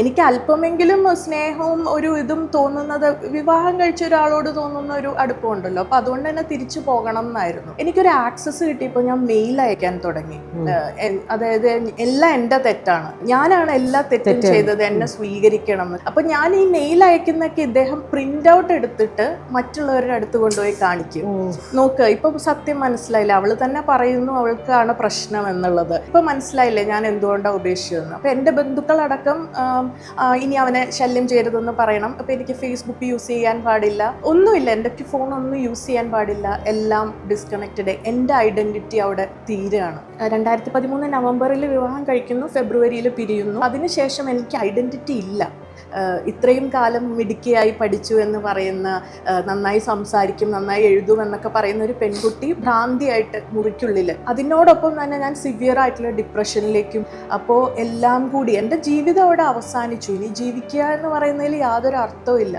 എനിക്ക് അല്പമെങ്കിലും സ്നേഹവും ഒരു ഇതും തോന്നുന്നത് വിവാഹം കഴിച്ച ഒരാളോട് തോന്നുന്ന ഒരു അടുപ്പമുണ്ടല്ലോ. അപ്പൊ അതുകൊണ്ട് തന്നെ തിരിച്ചു പോകണം എന്നായിരുന്നു. എനിക്കൊരു ആക്സസ് കിട്ടിയപ്പോൾ ഞാൻ മെയിൽ അയക്കാൻ തുടങ്ങി. അതായത് എല്ലാം എൻ്റെ തെറ്റാണ്, ഞാനാണ് എല്ലാ തെറ്റും ചെയ്തത്, എന്നെ സ്വീകരിക്കണം എന്ന്. അപ്പൊ ഞാൻ ഈ മെയിൽ അയക്കുന്നൊക്കെ ഇദ്ദേഹം പ്രിന്റ് ഔട്ട് എടുത്തിട്ട് മറ്റുള്ളവരുടെ അടുത്ത് കൊണ്ടുപോയി കാണിക്കും. നോക്ക്, ഇപ്പൊ സത്യം മനസ്സിലായില്ല, അവള് തന്നെ പറയുന്നു അവൾക്കാണ് പ്രശ്നം എന്നുള്ളത്. ഇപ്പൊ മനസ്സിലായില്ലേ ഞാൻ എന്തുകൊണ്ടാണ് ഉപേക്ഷിച്ചതെന്ന്. അപ്പൊ എൻ്റെ ബന്ധുക്കളടക്കം ഇനി അവനെ ശല്യം ചെയ്യരുതെന്ന് പറയണം. അപ്പോൾ എനിക്ക് ഫേസ്ബുക്ക് യൂസ് ചെയ്യാൻ പാടില്ല, ഒന്നുമില്ല, എൻ്റെ ഫോണൊന്നും യൂസ് ചെയ്യാൻ പാടില്ല, എല്ലാം ഡിസ്കണക്റ്റഡ്. എൻ്റെ ഐഡൻറ്റിറ്റി അവിടെ തീരുകയാണ്. 2013 നവംബറിൽ വിവാഹം കഴിക്കുന്നു, ഫെബ്രുവരിയിൽ പിരിയുന്നു. അതിനുശേഷം എനിക്ക് ഐഡൻറ്റിറ്റി ഇല്ല. ഇത്രയും കാലം മിടുക്കിയായി പഠിച്ചു എന്ന് പറയുന്ന, നന്നായി സംസാരിക്കും, നന്നായി എഴുതും എന്നൊക്കെ പറയുന്ന ഒരു പെൺകുട്ടി ഭ്രാന്തിയായിട്ട് മുറിക്കുള്ളിൽ. അതിനോടൊപ്പം തന്നെ ഞാൻ സിവിയർ ആയിട്ടുള്ള ഡിപ്രഷനിലേക്കും. അപ്പോൾ എല്ലാം കൂടി എൻ്റെ ജീവിതം അവിടെ അവസാനിച്ചു. ഇനി ജീവിക്കുക എന്ന് പറയുന്നതിൽ യാതൊരു അർത്ഥവും ഇല്ല.